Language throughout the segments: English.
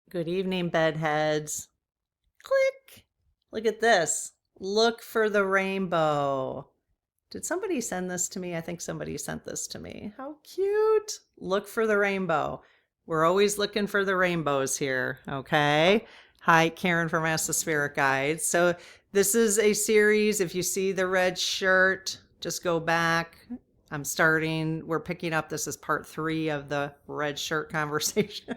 Good evening, bedheads. Click. Look at this. Look for the rainbow. Did somebody send this to me? I think somebody sent this to me. How cute. Look for the rainbow. We're always looking for the rainbows here, okay? Hi, Karen from Ask the Spirit Guide. So this is a series. If you see the red shirt, just go back. We're picking up, this is part 3 of the red shirt conversation.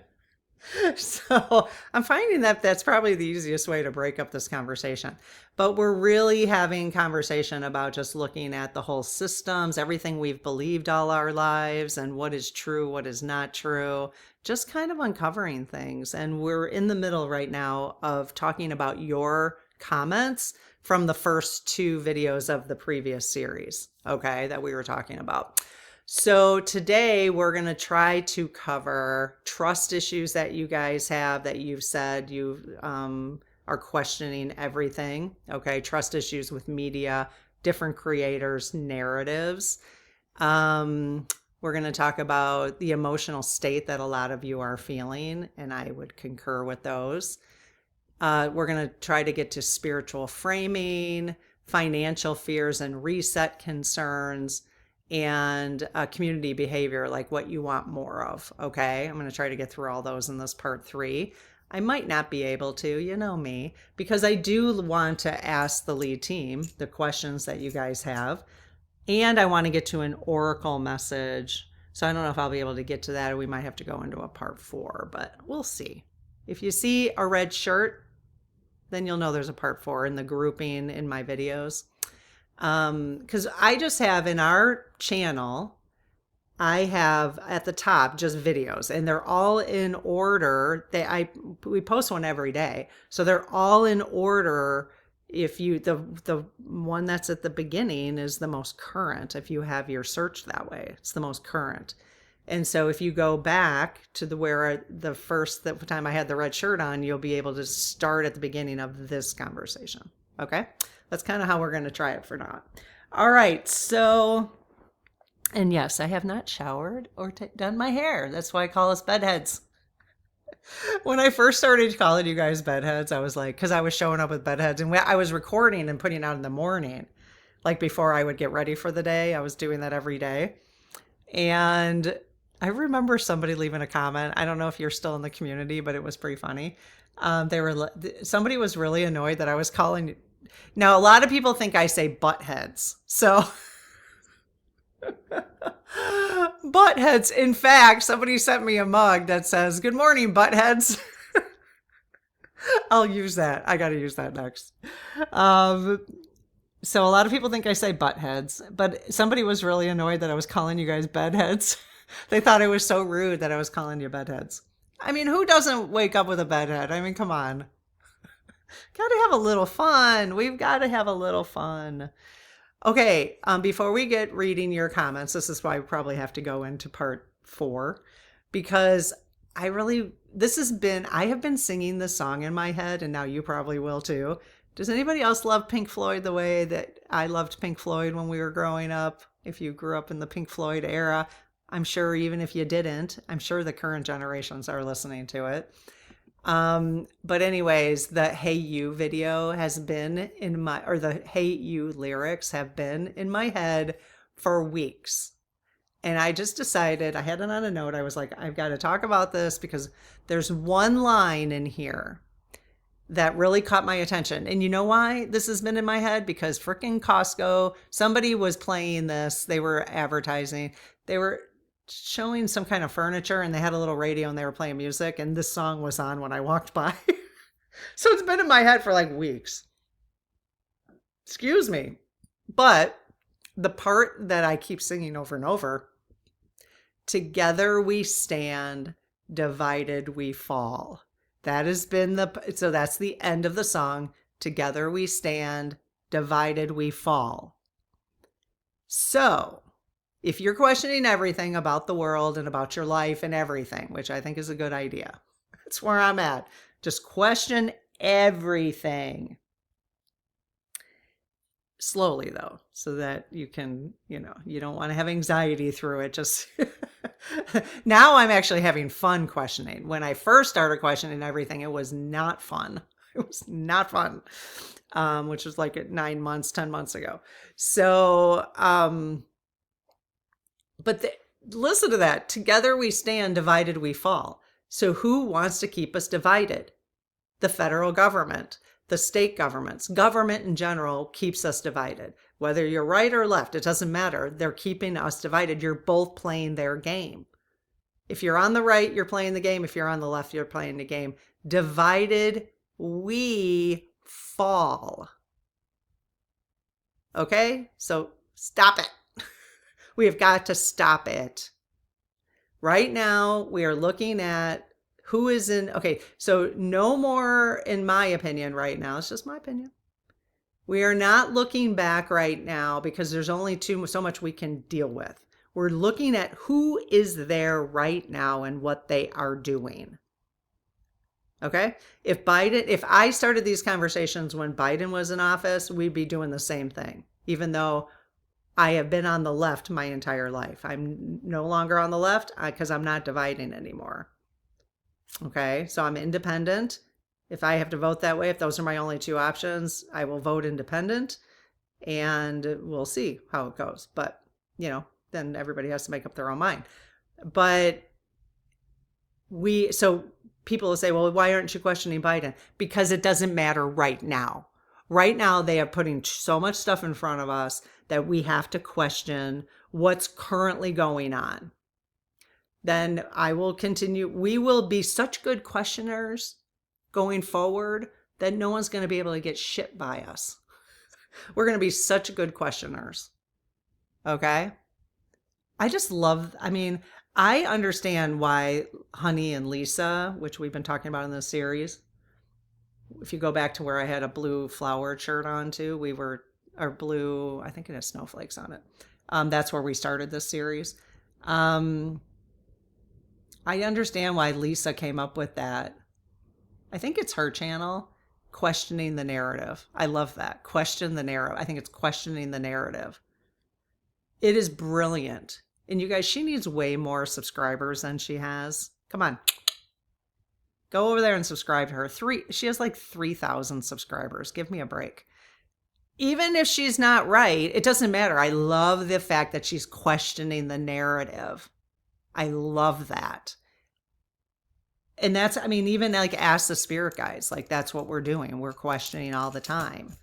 So I'm finding that that's probably the easiest way to break up this conversation. But we're really having conversation about just looking at the whole systems, everything we've believed all our lives, and what is true, what is not true, just kind of uncovering things. And we're in the middle right now of talking about your comments from the first 2 videos of the previous series, okay, that we were talking about. So today we're going to try to cover trust issues that you guys have, that you've said you are questioning everything. Okay, trust issues with media, different creators, narratives. We're going to talk about the emotional state that a lot of you are feeling, and I would concur with those. We're going to try to get to spiritual framing, financial fears and reset concerns, and community behavior, like what you want more of. Okay, I'm going to try to get through all those in this part 3. I might not be able to, you know me, because I do want to ask the lead team the questions that you guys have, and I want to get to an oracle message. So I don't know if I'll be able to get to that, or we might have to go into a part 4, but we'll see. If you see a red shirt, then you'll know there's a part 4 in the grouping in my videos. Because I just have in our channel, I have at the top just videos, and they're all in order. We post one every day, so they're all in order. If you the one that's at the beginning is the most current. If you have your search that way, it's the most current. And so if you go back to the time I had the red shirt on, you'll be able to start at the beginning of this conversation. Okay? That's kind of how we're going to try it for now. All right. So, and yes, I have not showered or done my hair. That's why I call us bedheads. When I first started calling you guys bedheads, I was like, because I was showing up with bedheads, and I was recording and putting out in the morning, like before I would get ready for the day. I was doing that every day. And I remember somebody leaving a comment. I don't know if you're still in the community, but it was pretty funny. Somebody was really annoyed that I was calling. Now, a lot of people think I say buttheads. So, buttheads. In fact, somebody sent me a mug that says, "Good morning, buttheads." I'll use that. I got to use that next. So, a lot of people think I say buttheads, but somebody was really annoyed that I was calling you guys bedheads. They thought it was so rude that I was calling you bedheads. I mean, who doesn't wake up with a bedhead? I mean, come on. Got to have a little fun. We've got to have a little fun. Okay, before we get reading your comments, this is why we probably have to go into part 4, because I have been singing this song in my head, and now you probably will too. Does anybody else love Pink Floyd the way that I loved Pink Floyd when we were growing up? If you grew up in the Pink Floyd era, I'm sure even if you didn't, I'm sure the current generations are listening to it. But anyways, the Hey You video has been the Hey You lyrics have been in my head for weeks. And I just decided, I had it on a note. I was like, I've got to talk about this because there's one line in here that really caught my attention. And you know why this has been in my head? Because frickin' Costco, somebody was playing this. They were advertising. They were showing some kind of furniture, and they had a little radio and they were playing music, and this song was on when I walked by. So it's been in my head for like weeks. Excuse me. But the part that I keep singing over and over, together we stand, divided we fall. That's the end of the song. Together we stand, divided we fall. So, if you're questioning everything about the world and about your life and everything, which I think is a good idea, that's where I'm at. Just question everything. Slowly, though, so that you can, you don't want to have anxiety through it. Just Now I'm actually having fun questioning. When I first started questioning everything, it was not fun. It was not fun, which was like 9 months, 10 months ago. So, but listen to that. Together we stand, divided we fall. So who wants to keep us divided? The federal government, the state governments, government in general keeps us divided. Whether you're right or left, it doesn't matter. They're keeping us divided. You're both playing their game. If you're on the right, you're playing the game. If you're on the left, you're playing the game. Divided, we fall. Okay? So stop it. We have got to stop it. Right now, we are looking at who is in, okay, so no more, in my opinion right now, it's just my opinion. We are not looking back right now because there's only so much we can deal with. We're looking at who is there right now and what they are doing. Okay? If I started these conversations when Biden was in office, we'd be doing the same thing, even though I have been on the left my entire life. I'm no longer on the left because I'm not dividing anymore. Okay, so I'm independent. If I have to vote that way, if those are my only two options, I will vote independent and we'll see how it goes. But, then everybody has to make up their own mind. But so people will say, well, why aren't you questioning Biden? Because it doesn't matter right now. Right now, they are putting so much stuff in front of us that we have to question what's currently going on. Then I will continue. We will be such good questioners going forward that no one's going to be able to get shit by us. We're going to be such good questioners. Okay? I understand why Honey and Lisa, which we've been talking about in this series, if you go back to where I had a blue flowered shirt on too, our blue, I think it has snowflakes on it. That's where we started this series. I understand why Lisa came up with that. I think it's her channel, Questioning the Narrative. I love that. Question the narrative. I think it's Questioning the Narrative. It is brilliant. And you guys, she needs way more subscribers than she has. Come on. Go over there and subscribe to her. She has like 3,000 subscribers. Give me a break. Even if she's not right, it doesn't matter. I love the fact that she's questioning the narrative. I love that. And that's, even like Ask the Spirit Guides, like that's what we're doing. We're questioning all the time,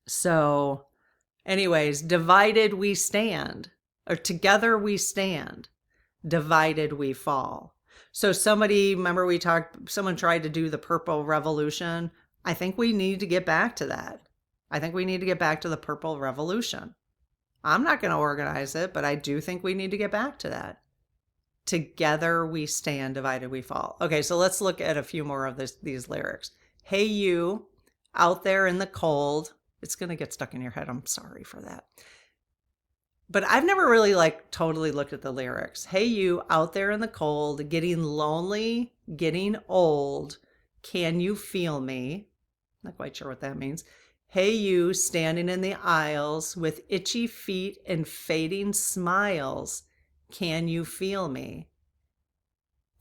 So anyways, divided we stand, or together we stand, divided we fall. So someone tried to do the Purple Revolution. I think we need to get back to that. I think we need to get back to the Purple Revolution. I'm not going to organize it, but I do think we need to get back to that. Together we stand, divided we fall. Okay, so let's look at a few more of these lyrics. Hey, you out there in the cold. It's going to get stuck in your head. I'm sorry for that. But I've never really totally looked at the lyrics. Hey, you out there in the cold, getting lonely, getting old. Can you feel me? Not quite sure what that means. Hey, you standing in the aisles with itchy feet and fading smiles. Can you feel me?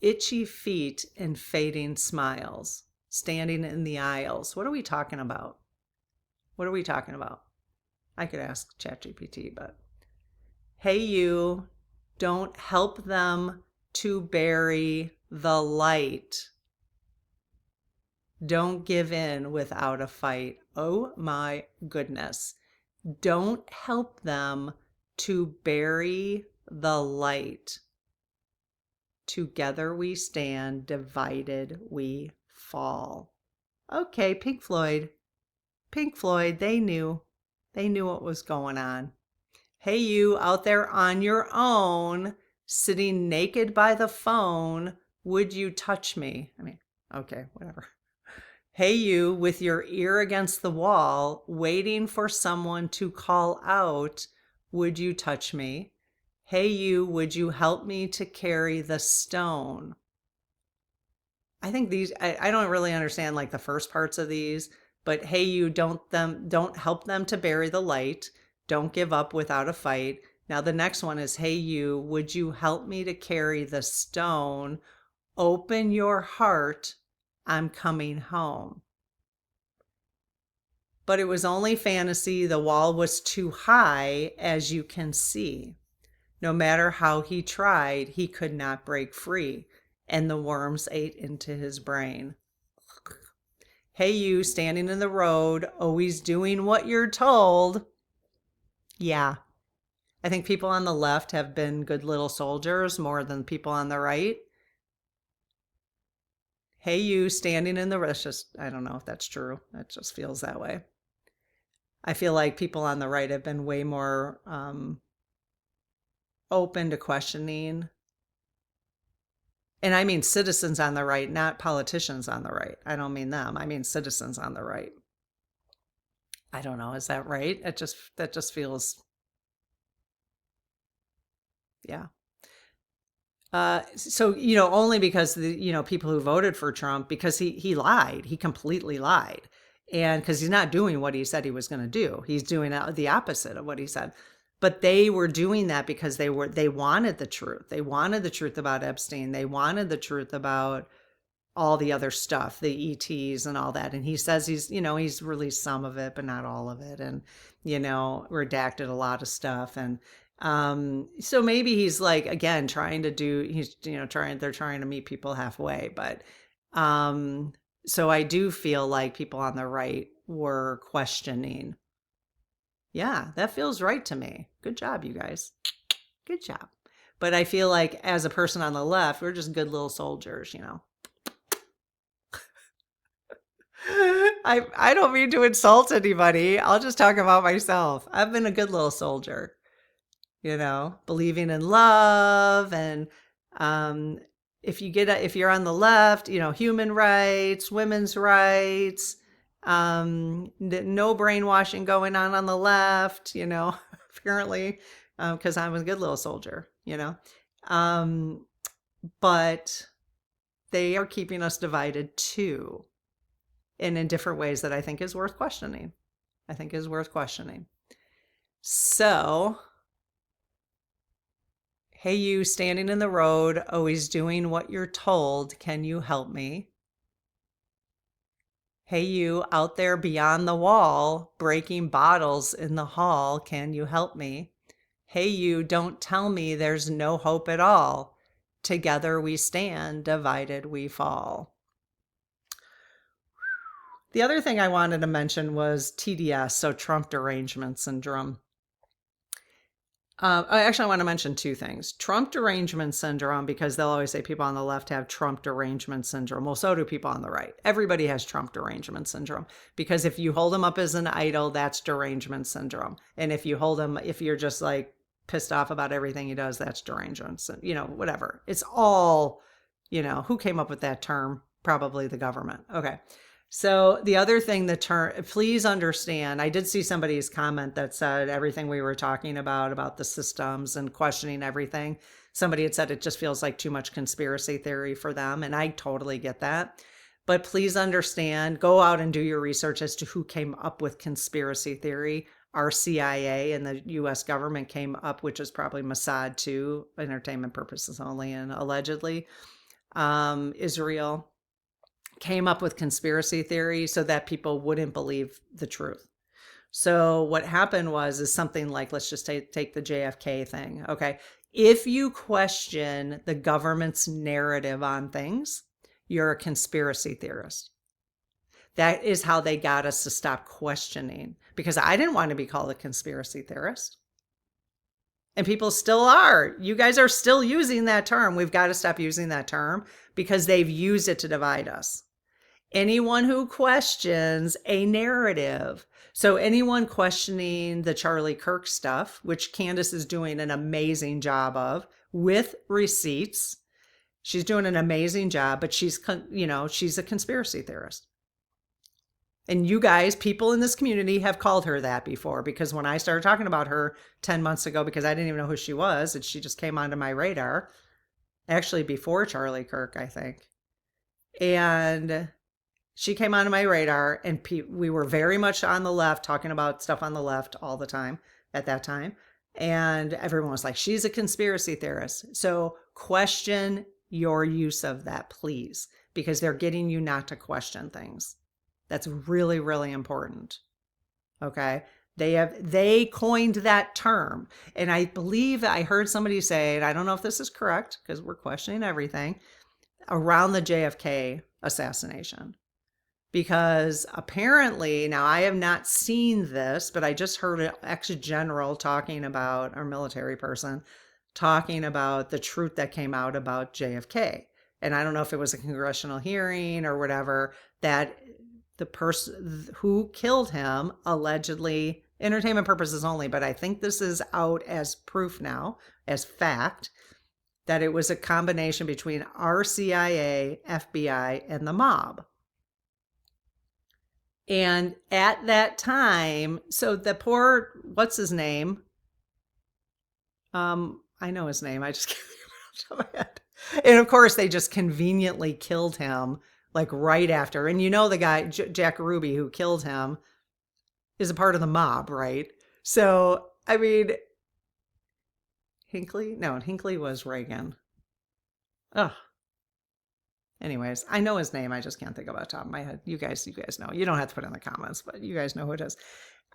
Itchy feet and fading smiles. Standing in the aisles. What are we talking about? What are we talking about? I could ask ChatGPT, but hey, you, don't help them to bury the light. Don't give in without a fight. Oh my goodness. Don't help them to bury the light. Together we stand, divided we fall. Okay, Pink Floyd. Pink Floyd, they knew. They knew what was going on. Hey, you out there on your own, sitting naked by the phone, would you touch me? Okay, whatever. Hey, you with your ear against the wall, waiting for someone to call out, would you touch me? Hey, you, would you help me to carry the stone? I think I don't really understand the first parts of these, but hey, you, don't help them to bury the light. Don't give up without a fight. Now, the next one is, hey, you, would you help me to carry the stone? Open your heart. I'm coming home. But it was only fantasy. The wall was too high, as you can see. No matter how he tried, he could not break free, and the worms ate into his brain. Hey, you standing in the road, always doing what you're told. Yeah, I think people on the left have been good little soldiers more than people on the right. Hey, you standing in the road. I don't know if that's true. It just feels that way. I feel like people on the right have been way more open to questioning. And I mean citizens on the right, not politicians on the right. I don't mean them. I mean citizens on the right. I don't know. Is that right? That just feels, yeah. So, only because people who voted for Trump, because he lied, he completely lied. And because he's not doing what he said he was going to do, he's doing the opposite of what he said. But they were doing that because they wanted the truth. They wanted the truth about Epstein. They wanted the truth about all the other stuff, the ETs and all that. And he says he's released some of it, but not all of it. And, redacted a lot of stuff. And, so maybe he's like, again, they're trying to meet people halfway. But, so I do feel like people on the right were questioning. Yeah, that feels right to me. Good job, you guys. Good job. But I feel like as a person on the left, we're just good little soldiers, I don't mean to insult anybody. I'll just talk about myself. I've been a good little soldier, believing in love. And if you're on the left, human rights, women's rights, no brainwashing going on the left, apparently, because I'm a good little soldier, but they are keeping us divided too, and in different ways that I think is worth questioning. So, hey, you standing in the road, always doing what you're told. Can you help me? Hey, you out there beyond the wall, breaking bottles in the hall. Can you help me? Hey, you, don't tell me there's no hope at all. Together we stand, divided we fall. The other thing I wanted to mention was TDS, so Trump Derangement Syndrome. I want to mention two things. Trump Derangement Syndrome, because they'll always say people on the left have Trump Derangement Syndrome. Well, so do people on the right. Everybody has Trump Derangement Syndrome, because if you hold him up as an idol, that's Derangement Syndrome. And if you're just like pissed off about everything he does, that's Derangement, whatever. It's all, who came up with that term? Probably the government. Okay. So the other thing, please understand, I did see somebody's comment that said everything we were talking about the systems and questioning everything. Somebody had said it just feels like too much conspiracy theory for them. And I totally get that. But please understand, go out and do your research as to who came up with conspiracy theory. Our CIA and the US government came up, which is probably Mossad too, entertainment purposes only, and allegedly Israel came up with conspiracy theory so that people wouldn't believe the truth. So what happened is something like, let's just take the JFK thing. Okay. If you question the government's narrative on things, you're a conspiracy theorist. That is how they got us to stop questioning, because I didn't want to be called a conspiracy theorist. And people still are. You guys are still using that term. We've got to stop using that term, because they've used it to divide us. Anyone who questions a narrative. So anyone questioning the Charlie Kirk stuff, which Candace is doing an amazing job of with receipts. She's doing an amazing job, but she's a conspiracy theorist. And you guys, people in this community, have called her that before, because when I started talking about her 10 months ago, because I didn't even know who she was, and she just came onto my radar, actually before Charlie Kirk, I think. And she came onto my radar, and we were very much on the left, talking about stuff on the left all the time at that time. And everyone was like, she's a conspiracy theorist. So question your use of that, please, because they're getting you not to question things. That's really, really important. Okay. They coined that term. And I believe I heard somebody say, and I don't know if this is correct because we're questioning everything, around the JFK assassination. Because apparently, now I have not seen this, but I just heard an ex-general talking about, or military person, talking about the truth that came out about JFK. And I don't know if it was a congressional hearing or whatever, that the person who killed him, allegedly, entertainment purposes only, but I think this is out as proof now, as fact, that it was a combination between our CIA, FBI, and the mob. And at that time, so the poor, what's his name? I know his name. I just can't think of it off the top of my head. And of course, they just conveniently killed him like right after. And you know, the guy, Jack Ruby, who killed him, is a part of the mob, right? So, I mean, Hinckley? No, Hinckley was Reagan. Ugh. Anyways, I know his name. I just can't think of it off the top of my head. You guys know. You don't have to put it in the comments, but you guys know who it is.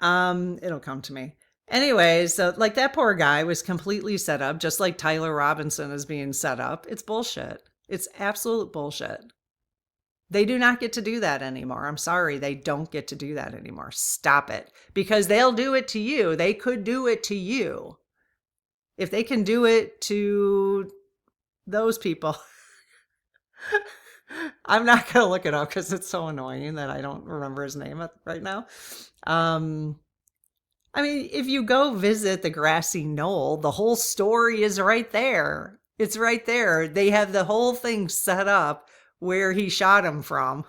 It'll come to me. Anyways, so like that poor guy was completely set up, just like Tyler Robinson is being set up. It's bullshit. It's absolute bullshit. They do not get to do that anymore. I'm sorry. They don't get to do that anymore. Stop it. Because they'll do it to you. They could do it to you. If they can do it to those people, I'm not going to look it up because it's so annoying that I don't remember his name right now. I mean, if you go visit the grassy knoll, the whole story is right there. It's right there. They have the whole thing set up where he shot him from.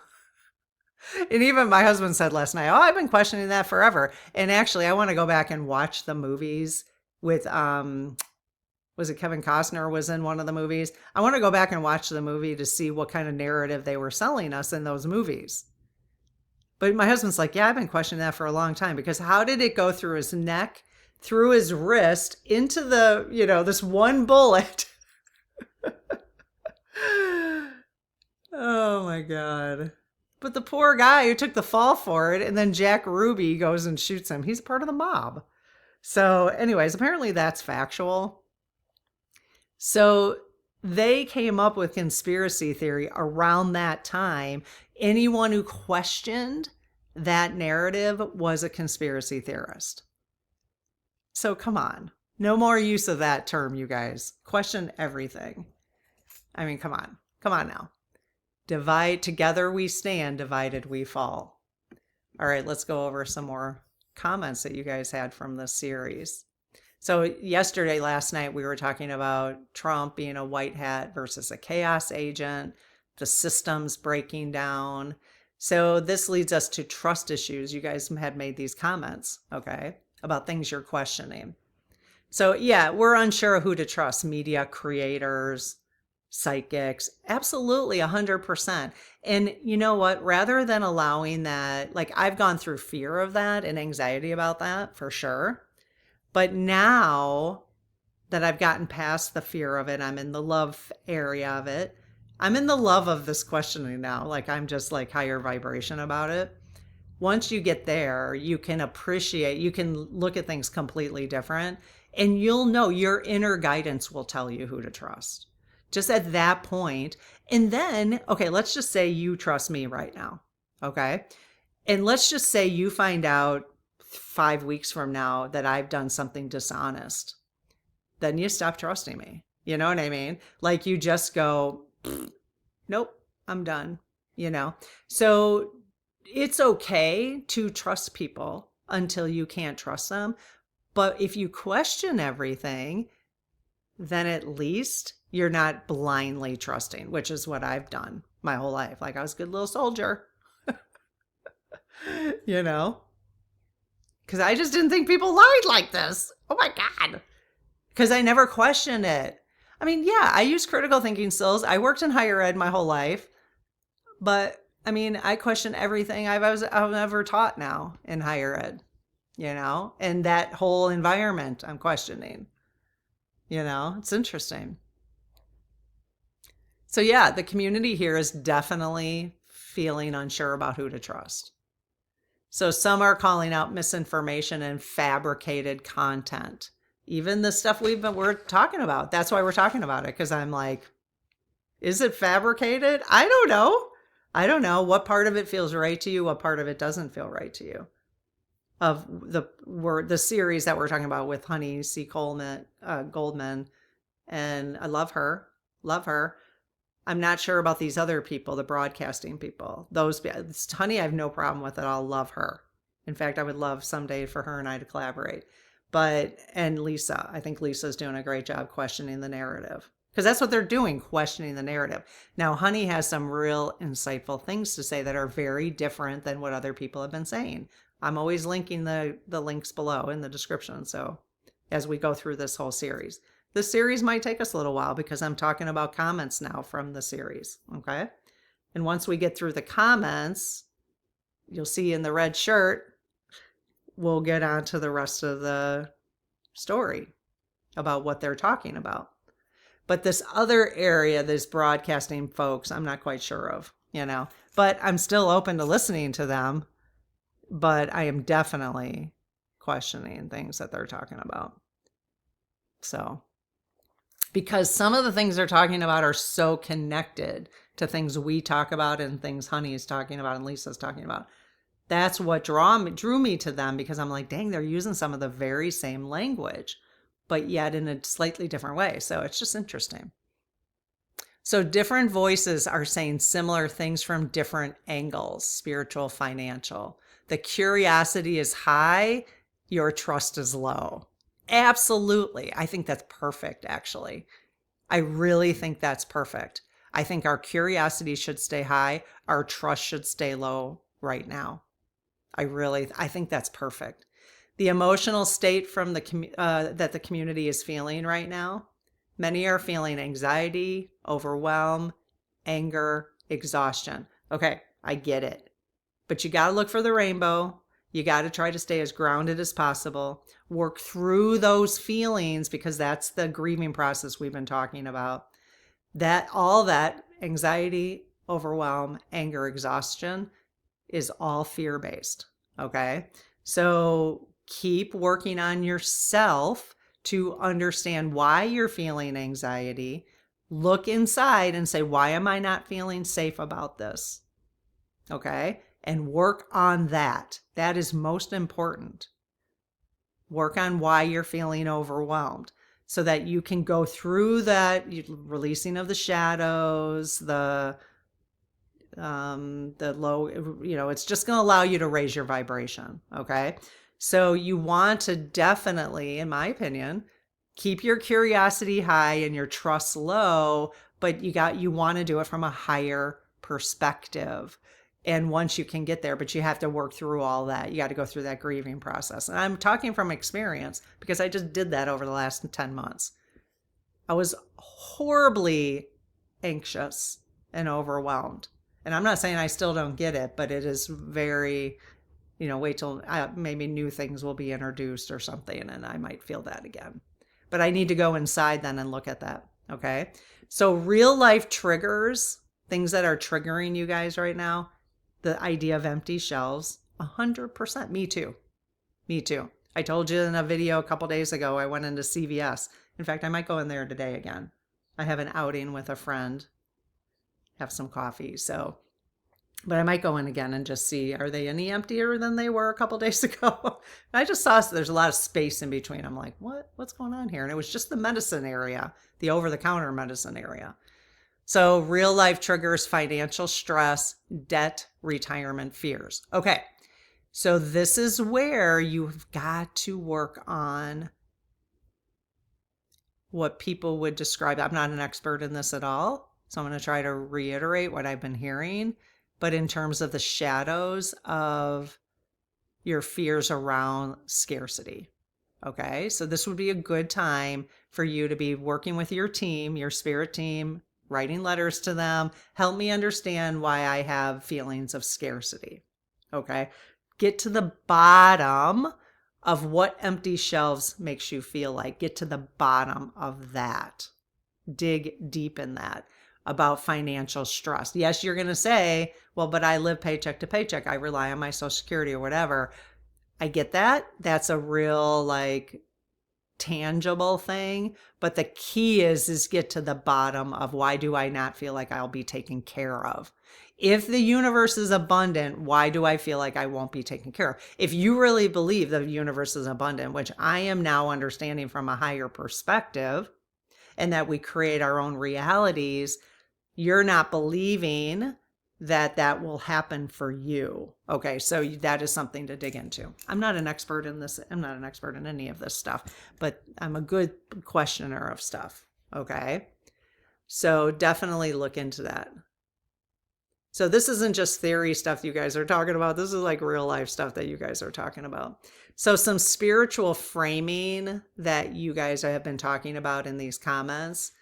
And even my husband said last night, oh, I've been questioning that forever. And actually, I want to go back and watch the movies with, was it Kevin Costner was in one of the movies? I want to go back and watch the movie to see what kind of narrative they were selling us in those movies. But my husband's like, yeah, I've been questioning that for a long time, because how did it go through his neck, through his wrist, into the, this one bullet? Oh my God. But the poor guy who took the fall for it, and then Jack Ruby goes and shoots him. He's part of the mob. So anyways, apparently that's factual. So they came up with conspiracy theory around that time. Anyone who questioned that narrative was a conspiracy theorist. So come on. No more use of that term, you guys. Question everything. I mean, come on. Come on now. Divide, together we stand, divided we fall. All right, let's go over some more comments that you guys had from this series. So last night, we were talking about Trump being a white hat versus a chaos agent, the systems breaking down. So this leads us to trust issues. You guys had made these comments, okay, about things you're questioning. So yeah, we're unsure of who to trust, media creators, psychics, absolutely 100%. And you know what, rather than allowing that, like I've gone through fear of that and anxiety about that for sure. But now that I've gotten past the fear of it, I'm in the love area of it. I'm in the love of this questioning now. Like I'm just like higher vibration about it. Once you get there, you can appreciate, you can look at things completely different, and you'll know your inner guidance will tell you who to trust. Just at that point. And then, okay, let's just say you trust me right now. Okay. And let's just say you find out 5 weeks from now that I've done something dishonest. Then you stop trusting me. You know what I mean? Like you just go, nope, I'm done. So it's okay to trust people until you can't trust them. But if you question everything, then at least you're not blindly trusting, which is what I've done my whole life. Like I was a good little soldier, because I just didn't think people lied like this. Oh my God. Because I never questioned it. I mean, yeah, I use critical thinking skills. I worked in higher ed my whole life. But I mean, I question everything I've ever taught now in higher ed. and that whole environment I'm questioning. It's interesting. So, yeah, the community here is definitely feeling unsure about who to trust. So, some are calling out misinformation and fabricated content. Even the stuff we're talking about. That's why we're talking about it, because I'm like, is it fabricated? I don't know. I don't know what part of it feels right to you, what part of it doesn't feel right to you. Of the series that we're talking about with Honey C. Goldman, and I love her, love her. I'm not sure about these other people, the broadcasting people. Honey, I have no problem with it. I'll love her. In fact, I would love someday for her and I to collaborate. And Lisa, I think Lisa's doing a great job questioning the narrative. Because that's what they're doing, questioning the narrative. Now, Honey has some real insightful things to say that are very different than what other people have been saying. I'm always linking the links below in the description. So as we go through this whole series. This series might take us a little while because I'm talking about comments now from the series, okay? And once we get through the comments, you'll see in the red shirt, we'll get on to the rest of the story about what they're talking about. But this other area, this broadcasting folks, I'm not quite sure of, but I'm still open to listening to them, but I am definitely questioning things that they're talking about. So, because some of the things they're talking about are so connected to things we talk about and things Honey is talking about and Lisa's talking about. That's what drew me to them, because I'm like, dang, they're using some of the very same language, but yet in a slightly different way. So it's just interesting. So different voices are saying similar things from different angles, spiritual, financial. The curiosity is high, your trust is low. Absolutely. I think that's perfect, actually. I really think that's perfect. I think our curiosity should stay high. Our trust should stay low right now. I think that's perfect. The emotional state from that the community is feeling right now, many are feeling anxiety, overwhelm, anger, exhaustion. Okay, I get it. But you got to look for the rainbow. You got to try to stay as grounded as possible. Work through those feelings, because that's the grieving process we've been talking about. All that anxiety, overwhelm, anger, exhaustion is all fear-based. Okay. So keep working on yourself to understand why you're feeling anxiety. Look inside and say, why am I not feeling safe about this? Okay. And work on that. That is most important. Work on why you're feeling overwhelmed so that you can go through that releasing of the shadows, the low, it's just going to allow you to raise your vibration. Okay. So you want to definitely, in my opinion, keep your curiosity high and your trust low, but you want to do it from a higher perspective. And once you can get there, but you have to work through all that. You got to go through that grieving process. And I'm talking from experience because I just did that over the last 10 months. I was horribly anxious and overwhelmed. And I'm not saying I still don't get it, but it is very, wait till maybe new things will be introduced or something, and I might feel that again. But I need to go inside then and look at that. Okay. So real life triggers, things that are triggering you guys right now, the idea of empty shelves, 100%. Me too. Me too. I told you in a video a couple days ago, I went into CVS. In fact, I might go in there today again. I have an outing with a friend, have some coffee. But I might go in again and just see, are they any emptier than they were a couple days ago? I just saw there's a lot of space in between. I'm like, what's going on here? And it was just the medicine area, the over-the-counter medicine area. So real life triggers, financial stress, debt, retirement fears. Okay. So this is where you've got to work on what people would describe. I'm not an expert in this at all, so I'm going to try to reiterate what I've been hearing. But in terms of the shadows of your fears around scarcity. Okay. So this would be a good time for you to be working with your team, your spirit team, writing letters to them. Help me understand why I have feelings of scarcity. Okay. Get to the bottom of what empty shelves makes you feel like. Get to the bottom of that. Dig deep in that about financial stress. Yes, you're going to say, well, but I live paycheck to paycheck. I rely on my Social Security or whatever. I get that. That's a real like tangible thing. But the key is get to the bottom of why do I not feel like I'll be taken care of? If the universe is abundant, why do I feel like I won't be taken care of? If you really believe the universe is abundant, which I am now understanding from a higher perspective, and that we create our own realities, you're not believing that that will happen for you. Okay, so that is something to dig into. I'm not an expert in this. I'm not an expert in any of this stuff, but I'm a good questioner of stuff. Okay, so definitely look into that. So this isn't just theory stuff you guys are talking about. This is like real life stuff that you guys are talking about. So some spiritual framing that you guys have been talking about in these comments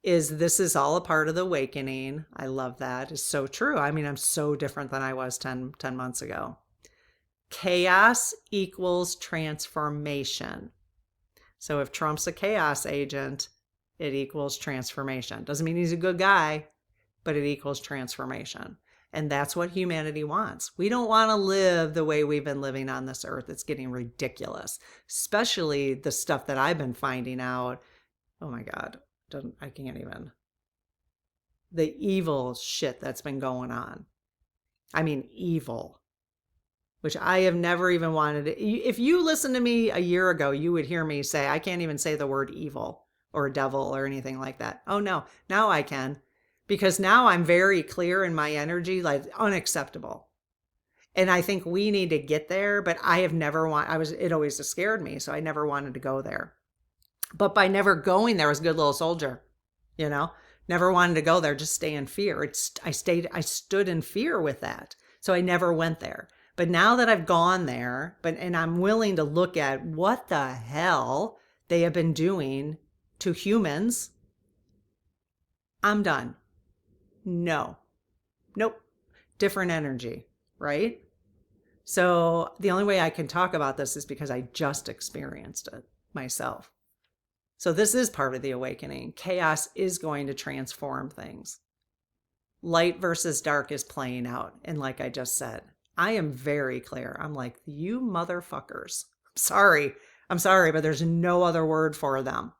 is this is all a part of the awakening. I love that. It's so true. I mean, I'm so different than I was 10 months ago. Chaos equals transformation. So if Trump's a chaos agent, it equals transformation. Doesn't mean he's a good guy, but it equals transformation. And that's what humanity wants. We don't want to live the way we've been living on this earth. It's getting ridiculous, especially the stuff that I've been finding out. Oh my God, I can't even. The evil shit that's been going on. I mean, evil, which I have never even wanted to. If you listened to me a year ago, you would hear me say, I can't even say the word evil or devil or anything like that. Oh no, now I can. Because now I'm very clear in my energy, like unacceptable. And I think we need to get there, but I have never it always scared me. So I never wanted to go there. But by never going there, I was a good little soldier, never wanted to go there, just stay in fear. I stood in fear with that. So I never went there. But now that I've gone there, and I'm willing to look at what the hell they have been doing to humans, I'm done. No. Nope. Different energy, right? So the only way I can talk about this is because I just experienced it myself. So this is part of the awakening. Chaos is going to transform things. Light versus dark is playing out. And like I just said, I am very clear. I'm like, you motherfuckers. I'm sorry, but there's no other word for them.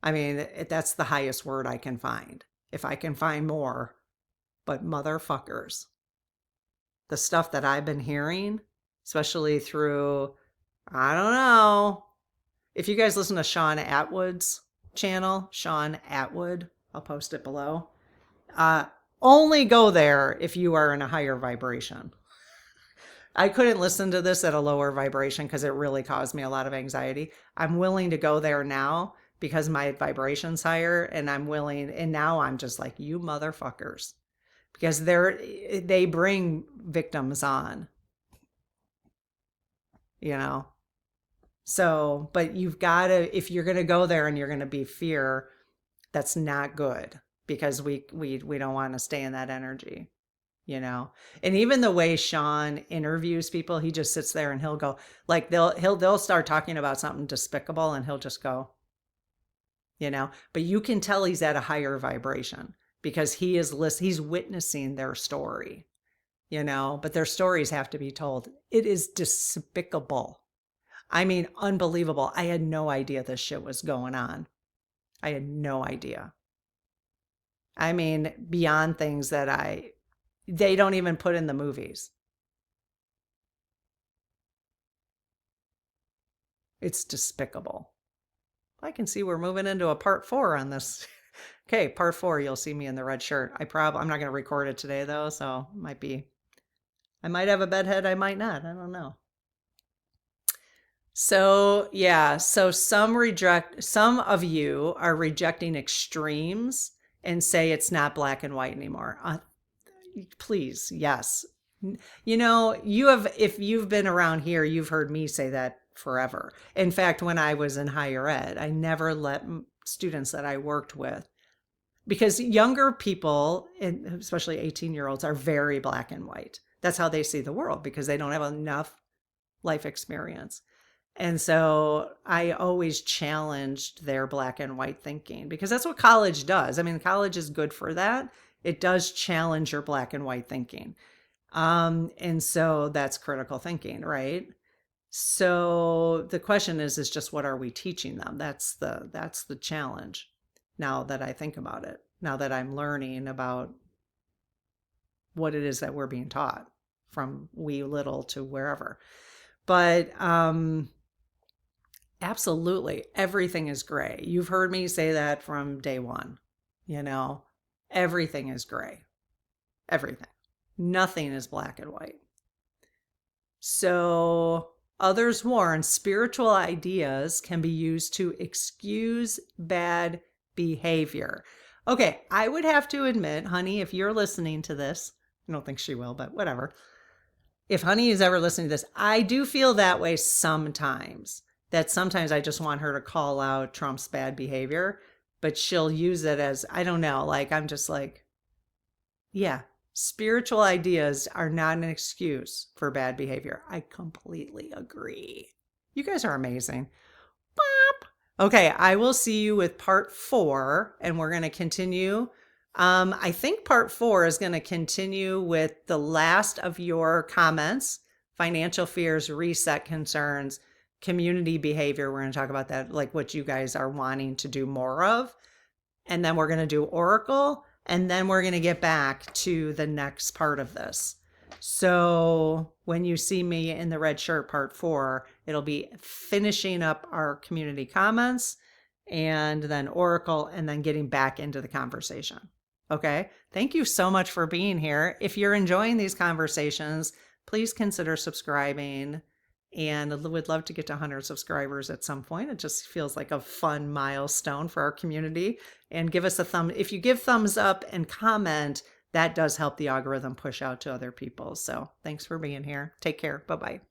I mean, that's the highest word I can find. If I can find more, but motherfuckers. The stuff that I've been hearing, especially through, I don't know. If you guys listen to Sean Atwood's channel, Sean Atwood, I'll post it below. Only go there if you are in a higher vibration. I couldn't listen to this at a lower vibration because it really caused me a lot of anxiety. I'm willing to go there now because my vibration's higher, and I'm willing, and now I'm just like, you motherfuckers, because they bring victims on, so, but you've got to, if you're going to go there and you're going to be fear, that's not good, because we don't want to stay in that energy, and even the way Sean interviews people, he just sits there and he'll go like, they'll start talking about something despicable and he'll just go, but you can tell he's at a higher vibration because he's witnessing their story, but their stories have to be told. It is despicable. I mean, unbelievable. I had no idea this shit was going on. I had no idea. I mean, beyond things that they don't even put in the movies. It's despicable. I can see we're moving into a part 4 on this. Okay, part 4, you'll see me in the red shirt. I'm not going to record it today though, so I might have a bedhead, I might not. I don't know. So yeah, so some of you are rejecting extremes and say it's not black and white anymore. Please, yes. If you've been around here, you've heard me say that forever. In fact, when I was in higher ed, I never let students that I worked with, because younger people, especially 18-year-olds, are very black and white. That's how they see the world because they don't have enough life experience. And so I always challenged their black and white thinking because that's what college does. I mean, college is good for that. It does challenge your black and white thinking. And so that's critical thinking, right? So the question is just what are we teaching them? That's the challenge. Now that I think about it, now that I'm learning about what it is that we're being taught from wee little to wherever. But absolutely, everything is gray. You've heard me say that from day one. You know, everything is gray. Everything. Nothing is black and white. So others warn spiritual ideas can be used to excuse bad behavior. Okay, I would have to admit, honey, if you're listening to this, I don't think she will, but whatever. If honey is ever listening to this, I do feel that way sometimes. That sometimes I just want her to call out Trump's bad behavior, but she'll use it as, I don't know, like I'm just like, yeah, spiritual ideas are not an excuse for bad behavior. I completely agree. You guys are amazing. Bop. Okay, I will see you with part 4, and we're going to continue. I think part 4 is going to continue with the last of your comments: financial fears, reset concerns, community behavior. We're going to talk about that, like what you guys are wanting to do more of. And then we're going to do Oracle, and then we're going to get back to the next part of this. So when you see me in the red shirt part 4, it'll be finishing up our community comments and then Oracle and then getting back into the conversation. Okay. Thank you so much for being here. If you're enjoying these conversations, please consider subscribing, and would love to get to 100 subscribers at some point. It just feels like a fun milestone for our community. And give us a thumb. If you give thumbs up and comment, that does help the algorithm push out to other people. So thanks for being here. Take care. Bye-bye.